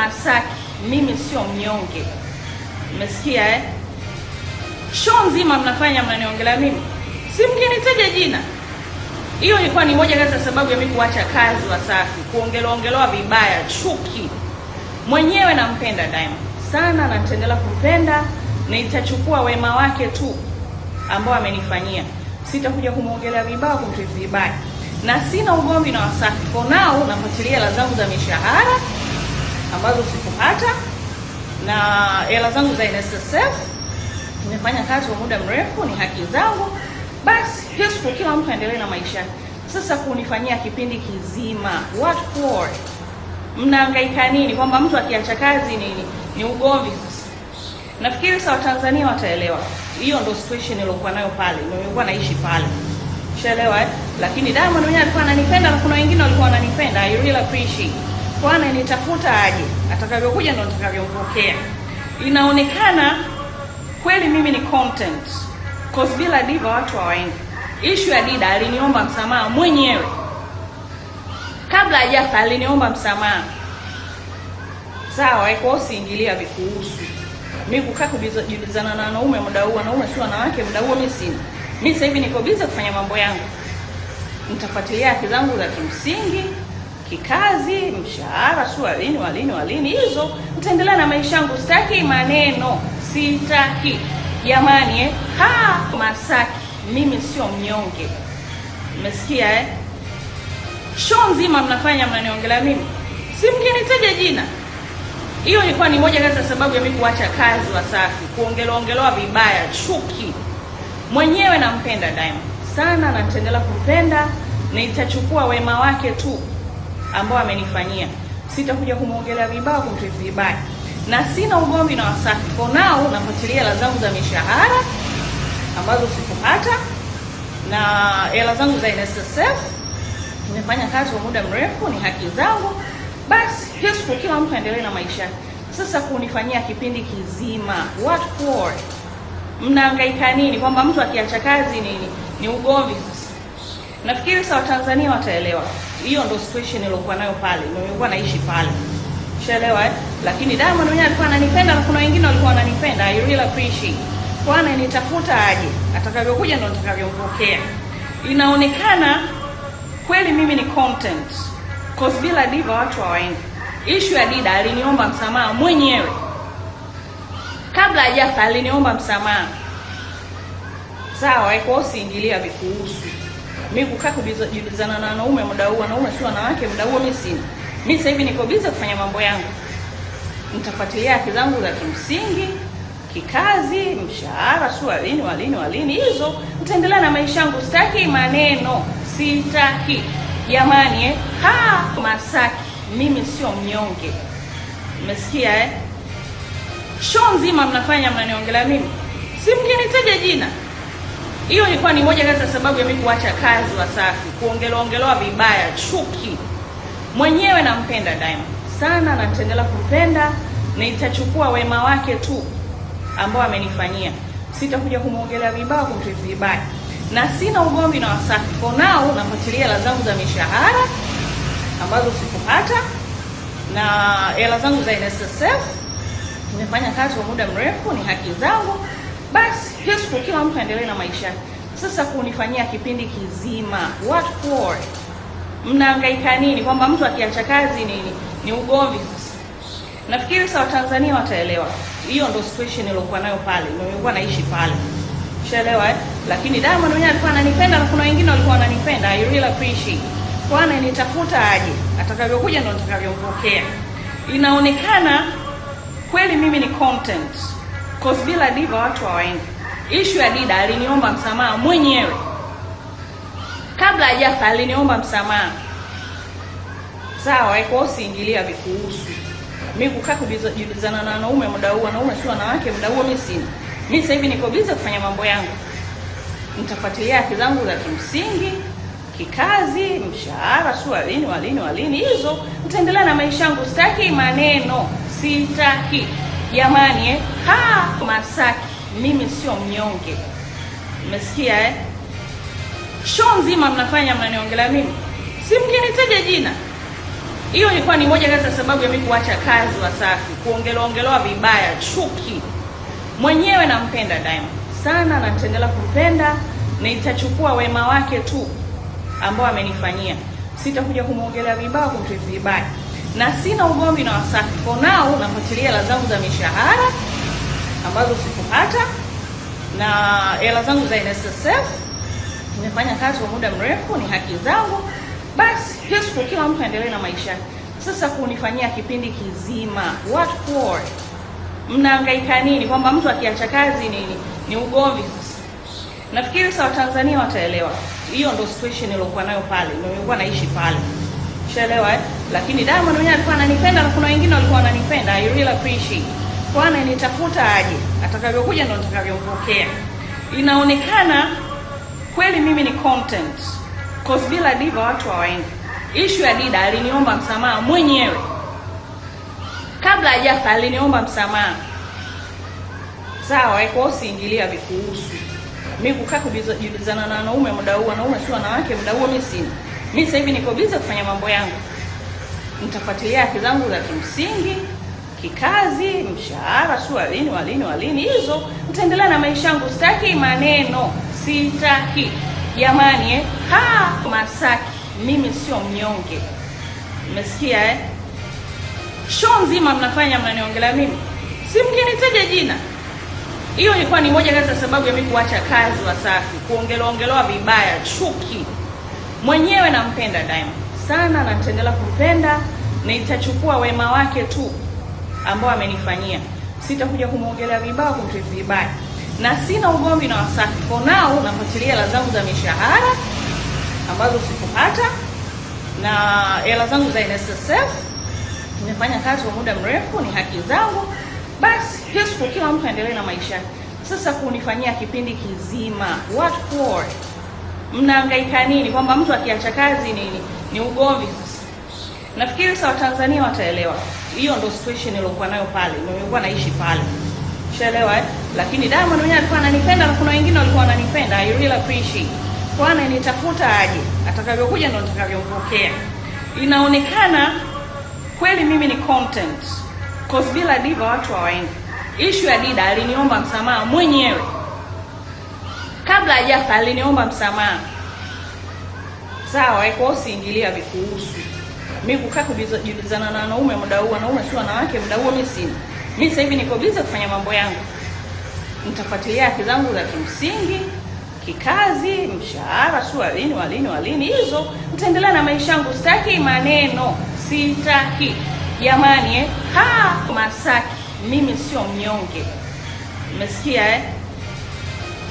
Masaki, mimi sio mnyonge. Umesikia eh? Show nzima mnafanya mnaniongelea mimi. Si mkinitaja jina. Hiyo ilikuwa ni moja kati ya sababu ya mimi kuacha kazi Wasafi, kuongelewa vibaya, chuki. Mwenyewe nampenda Diamond sana na nitaendelea kumpenda na itachukua wema wake tu ambao amenifanyia. Sitakuja kumuongelea vibaya, kumtreat vibaya. Na sina ugomvi na Wasafi. For now nafuatilia hela zangu za mishahara ambazo sikupata na hela zangu za NSSF. Nimefanya kazi kwa muda mrefu, ni haki zangu. Basi kesho kila mtu aendelee na maisha. Sasa kunifanyia kipindi kizima, what for? Mnahangaika nini kwamba mtu akiacha kazi ni ugomvi sasa? Nafikiri sawa Tanzania wataelewa. Hiyo ndio situation nilokuwa nayo pale. Nilikuwa naishi pale. Ushaelewa eh? Lakini Diamond mwenyewe alikuwa ananipenda na kuna wengine walikuwa wananipenda. I really appreciate. Kwa ananitafuta aje. Atakavyokuja ndio nitakavyompokea. Inaonekana kweli mimi ni content. Cause bila Diva watu hawaendi. Issue ya Dida aliniomba msamaha mwenyewe. Kabla hajafa aliniomba msamaha. Sawa, kwa usiingilia vikuhusu. Mimi kukaa kujibizana na wanaume muda huu, wanaume si wanawake muda huu mimi sina. Mimi sasa hivi niko busy kufanya mambo yangu. Nitafuatilia haki zangu za kimsingi, kikazi, mshahara, walini hizo. Nitaendelea na maisha yangu, sitaki maneno, sitaki. Jamani eh? Masaki, mimi sio mnyonge. Umesikia eh? Show nzima mnafanya mnaniongelea mimi. Si mkinitaja jina. Hiyo ilikuwa ni moja kati ya sababu ya mimi kuacha kazi Wasafi, kuongelewa vibaya, chuki. Mwenyewe nampenda Diamond sana na nitaendelea kumpenda na itachukua wema wake tu ambao amenifanyia. Sitakuja kumuongelea vibaya, kumtreat vibaya. Na sina ugomvi na Wasafi. For now nafuatilia hela zangu za mishahara ambazo sikupata na hela zangu za NSSF. Nimefanya kazi kwa muda mrefu, ni haki zangu. Basi kesho kila mtu aendelee na maisha. Sasa kunifanyia kipindi kizima, what for? Mnahangaika nini kwamba mtu akiacha kazi ni ugomvi sasa? Nafikiri sawa Tanzania wataelewa. Hiyo ndio situation nilokuwa nayo pale. Nilikuwa naishi pale. Ushaelewa eh? Lakini Diamond mwenyewe alikuwa ananipenda na kuna wengine walikuwa wananipenda. I really appreciate. Kwa ananitafuta aje. Atakavyokuja ndio nitakavyompokea. Inaonekana kweli mimi ni content. Cause bila Diva watu hawaendi. Issue ya Dida aliniomba msamaha mwenyewe. Kabla hajafa aliniomba msamaha. Sawa, kwa usiingilia vikuhusu. Mimi kukaa kujibizana na wanaume muda huu, wanaume si wanawake muda huu mimi sina. Mimi sasa hivi niko busy kufanya mambo yangu. Nitafuatilia haki zangu za kimsingi, kikazi, mshahara, walini hizo. Nitaendelea na maisha yangu, sitaki maneno, sitaki. Jamani eh? Masaki, mimi sio mnyonge. Umesikia eh? Show nzima mnafanya mnaniongelea mimi. Si mkinitaja jina. Hiyo ilikuwa ni moja kati ya sababu ya mimi kuacha kazi Wasafi, kuongelewa vibaya, chuki. Mwenyewe nampenda Diamond sana na nitaendelea kumpenda na itachukua wema wake tu ambao amenifanyia. Sitakuja kumuongelea vibaya, kumtreat vibaya. Na sina ugomvi na Wasafi. For now nafuatilia hela zangu za mishahara ambazo sikupata na hela zangu za NSSF. Nimefanya kazi kwa muda mrefu, ni haki zangu. Basi kesho kila mtu aendelee na maisha. Sasa kunifanyia kipindi kizima, what for? Mnahangaika nini kwamba mtu akiacha kazi ni ugomvi sasa? Nafikiri sawa Tanzania wataelewa. Hiyo ndio situation nilokuwa nayo pale. Nilikuwa naishi pale. Ushaelewa eh? Lakini Diamond mwenyewe alikuwa ananipenda na kuna wengine walikuwa wananipenda. I really appreciate. Kwa ananitafuta aje. Atakavyokuja ndio nitakavyompokea. Inaonekana kweli mimi ni content. Cause bila Diva watu hawaendi. Issue ya Dida aliniomba msamaha mwenyewe. Kabla hajafa aliniomba msamaha. Sawa, kwa usiingilia vikuhusu. Mimi kukaa kujibizana na wanaume muda huu, wanaume si wanawake muda huu mimi sina. Mimi sasa hivi niko busy kufanya mambo yangu. Nitafuatilia haki zangu za kimsingi, kikazi, mshahara, walini hizo. Nitaendelea na maisha yangu, sitaki maneno, sitaki. Jamani eh? Masaki, mimi sio mnyonge. Umesikia eh? Show nzima mnafanya mnaniongelea mimi. Si mkinitaja jina. Hiyo ilikuwa ni moja kati ya sababu ya mimi kuacha kazi Wasafi, kuongelewa vibaya, chuki. Mwenyewe nampenda Diamond sana na nitaendelea kumpenda na itachukua wema wake tu ambao amenifanyia. Sitakuja kumwongelea vibaya, kumtreat vibaya. Na sina ugomvi na Wasafi. For now nafuatilia hela zangu za mishahara ambazo sikupata na hela zangu za NSSF. Nimefanya kazi kwa muda mrefu, ni haki zangu. Basi kesho kila mtu aendelee na maisha. Sasa kunifanyia kipindi kizima, what for? Mnahangaika nini? Kwamba mtu akiacha kazi ni ugomvi sasa. Nafikiri sawa Tanzania wataelewa. Hiyo ndo situation nilokuwa nayo pale. Nilikuwa naishi pale. Ushaelewa eh? Lakini Diamond mwenyewe alikuwa ananipenda na kuna wengine walikuwa wananipenda. I really appreciate. Kwa ananitafuta aje. Atakavyokuja ndo nitakavyompokea. Inaonekana kweli mimi ni content. Cause bila Diva watu hawaendi. Issue ya Dida aliniomba msamaha mwenyewe. Kabla hajafa aliniomba msamaha. Sawa, kwa usiingilia vikuhusu. Mimi kukaa kujibizana na wanaume muda huu, wanaume sio wanawake muda huu mimi sina. Mimi sasa hivi niko busy kufanya mambo yangu. Nitafuatilia haki zangu za kimsingi, kikazi, mshahara, sio walini hizo. Nitaendelea na maisha yangu, sitaki maneno, sitaki. Jamani Masaki, mimi sio mnyonge. Mmesikia eh? Show nzima mnafanya mnaniongelea mimi. Si mkinitaja jina. Hiyo ilikuwa ni moja kati ya sababu ya mimi kuacha kazi Wasafi, kuongelewa vibaya, chuki. Mwenyewe nampenda Diamond sana na nitaendelea kumpenda na itachukua wema wake tu ambao amenifanyia. Sitakuja kumwongelea vibaya, kumtreat vibaya. Na sina ugomvi na Wasafi. For now nafuatilia hela zangu za mishahara ambazo sikupata na hela zangu za NSSF. Nimefanya kazi kwa muda mrefu, ni haki zangu. Basi kesho kila mtu aendelee na maisha. Sasa kunifanyia kipindi kizima, what for? Mnahangaika nini? Kwamba mtu akiacha kazi ni ugomvi sasa. Nafikiri sawa Tanzania wataelewa. Hiyo ndo situation nilokuwa nayo pale. Nilikuwa naishi pale. Ushaelewa eh? Lakini Diamond mwenyewe alikuwa ananipenda na kuna wengine walikuwa wananipenda. I really appreciate. Kwa ananitafuta aje. Atakavyokuja ndo nitakavyompokea. Inaonekana kweli mimi ni content. Cause bila Diva watu hawaendi. Issue ya Dida aliniomba msamaha mwenyewe. Kabla hajafa aliniomba msamaha. Sawa, kwa usiingilia vikuhusu. Mimi kukaa kujibizana na wanaume muda huu, wanaume sio wanawake muda huu mimi sina. Mimi sasa hivi niko busy kufanya mambo yangu. Nitafuatilia haki zangu za kimsingi, kikazi, mshahara, sio walini hizo. Nitaendelea na maisha yangu, sitaki maneno, sitaki. Jamani Masaki, mimi sio mnyonge. Mmesikia eh?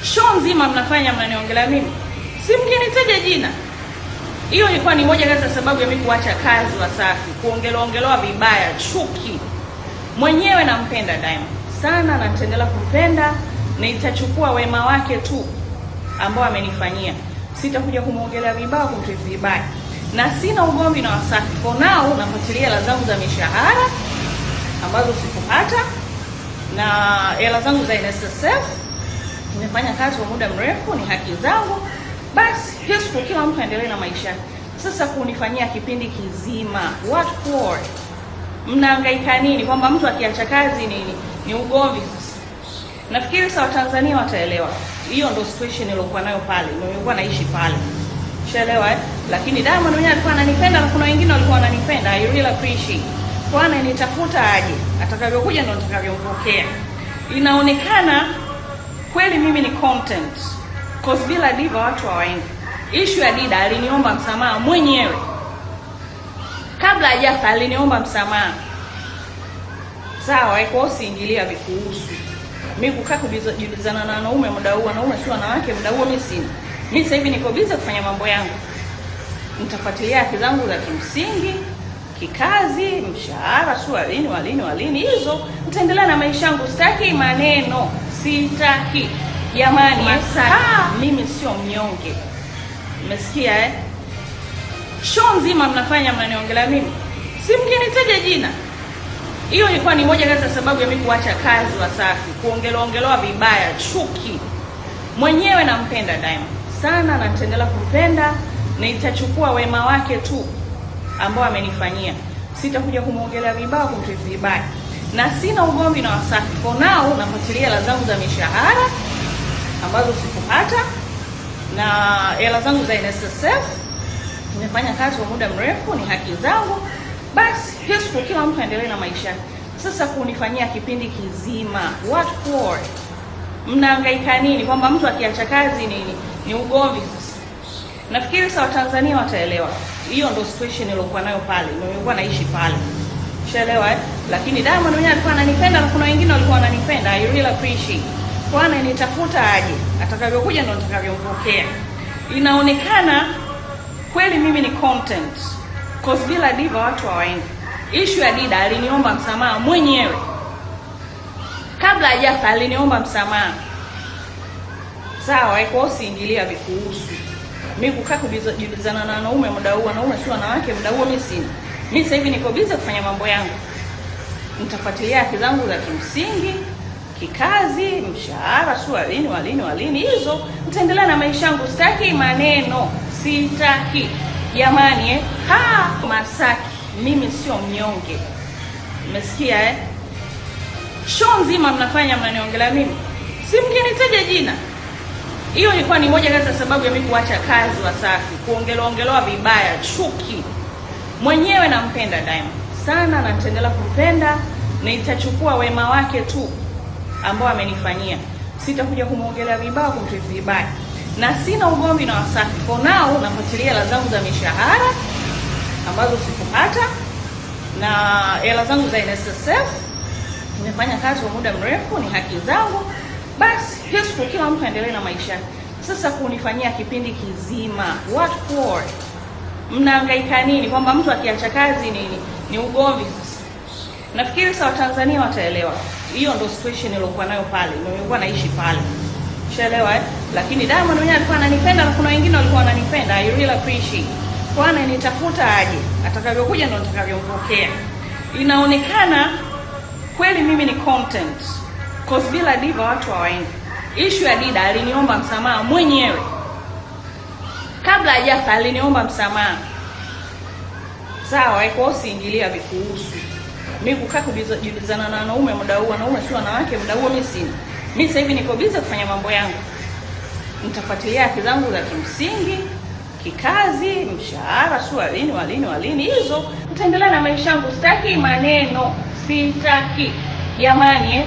Show nzima mnafanya mnaniongelea mimi. Si mkinitaja jina. Hiyo ilikuwa ni moja kati ya sababu ya mimi kuacha kazi Wasafi, kuongelewa vibaya, chuki. Mwenyewe nampenda Diamond sana na nitaendelea kumpenda na itachukua wema wake tu ambao amenifanyia. Sitakuja kumwongelea vibaya, kumtreat vibaya. Na sina ugomvi na Wasafi. For now nafuatilia hela zangu za mishahara ambazo sikupata na hela zangu za NSSF. Nimefanya kazi kwa muda mrefu, ni haki zangu. Basi kesho kila mtu aendelee na maisha. Sasa kunifanyia kipindi kizima, what for? Mnahangaika nini? Kwamba mtu akiacha kazi ni ugomvi sasa. Nafikiri sawa Tanzania wataelewa. Hiyo ndo situation nilokuwa nayo pale. Nilikuwa naishi pale. Ushaelewa eh? Lakini Diamond mwenyewe alikuwa ananipenda na kuna wengine walikuwa wananipenda. I really appreciate. Kwa ananitafuta aje. Atakavyokuja ndo nitakavyompokea. Inaonekana kweli mimi ni content. Cause bila Diva watu hawaendi. Issue ya Dida aliniomba msamaha mwenyewe. Kabla hajafa aliniomba msamaha. Sawa, kwa usiingilia vikuhusu. Mimi kukaa kujibizana na wanaume muda huu, wanaume sio wanawake muda huu mimi sina. Mimi sasa hivi niko busy kufanya mambo yangu. Nitafuatilia haki zangu za kimsingi, kikazi, mshahara, sio walini hizo. Nitaendelea na maisha yangu, sitaki maneno, sitaki. Jamani mimi sio mnyonge. Mmesikia eh? Show nzima mnafanya mnaniongelea mimi. Si mkinitaja jina. Hiyo ilikuwa ni moja kati ya sababu ya mimi kuacha kazi Wasafi, kuongelewa vibaya, chuki. Mwenyewe nampenda Diamond sana na nitaendelea kumpenda na itachukua wema wake tu ambao amenifanyia. sitakuja kumwongelea vibaya, kumtreat vibaya, na sina ugomvi na Wasafi. For now nafuatilia hela zangu za mishahara ambazo sikupata na hela zangu za NSSF. Nimefanya kazi kwa muda mrefu, ni haki zangu. Basi Yesu, kila mtu aendelee na maisha. Sasa kunifanyia kipindi kizima, what for? Mnahangaika nini? Kwamba mtu akiacha kazi ni ugomvi. Sasa nafikiri sawa, Tanzania wataelewa. Hiyo ndo situation nilokuwa nayo pale, nilikuwa naishi pale, ushaelewa Lakini Diamond mwenyewe alikuwa ananipenda na kuna wengine walikuwa wananipenda. I really appreciate. Kwa nitafuta aje, atakavyokuja ndo nitakavyompokea. Inaonekana kweli mimi ni content, cause bila Diva watu hawaendi. Issue ya Dida, aliniomba msamaha mwenyewe kabla hajafa, aliniomba msamaha. Sawa, kwa usiingilia vikuhusu. Mimi kukaa kujibizana na wanaume muda huu, wanaume si wanawake muda huu, mimi sina. Mimi sasa hivi niko busy kufanya mambo yangu. Nitafuatilia haki zangu za kimsingi, kikazi, mshahara, walini hizo. Nitaendelea na maisha yangu, sitaki maneno, sitaki. Jamani Masaki, mimi sio mnyonge. Umesikia Show nzima mnafanya mnaniongelea mimi. Si mkinitaja jina. Hiyo ilikuwa ni moja kati ya sababu ya mimi kuacha kazi Wasafi, kuongelewa vibaya, chuki. Mwenyewe nampenda Diamond sana na nitaendelea kumpenda, na itachukua wema wake tu ambao amenifanyia. Sitakuja kumwongelea vibaya, kumtreat vibaya, na sina ugomvi na Wasafi. For now nafuatilia hela zangu za mishahara ambazo sikupata na hela zangu za NSSF. Nimefanya kazi kwa muda mrefu, ni haki zangu. Basi Yesu, kila mtu aendelee na maisha. Sasa kunifanyia kipindi kizima, what for? Mnahangaika nini? Kwamba mtu akiacha kazi ni ugomvi. Sasa nafikiri sawa, Tanzania wataelewa. Hiyo ndo situation nilokuwa nayo pale, nilikuwa naishi pale, ushaelewa Lakini Diamond mwenyewe alikuwa ananipenda na kuna wengine walikuwa wananipenda. I really appreciate. Kwa nitafuta aje, atakavyokuja ndo nitakavyompokea. Inaonekana kweli mimi ni content, cause bila Diva watu hawaendi. Issue ya Dida, aliniomba msamaha mwenyewe kabla hajafa, aliniomba msamaha. Sawa, kwa usiingilia vikuhusu. Mimi kukaa kujibizana na wanaume muda huu, wanaume si wanawake muda huu, mimi sina. Mimi sasa hivi niko busy kufanya mambo yangu. Nitafuatilia haki zangu za kimsingi, kikazi, mshahara, walini hizo. Nitaendelea na maisha yangu, sitaki maneno, sitaki. Jamani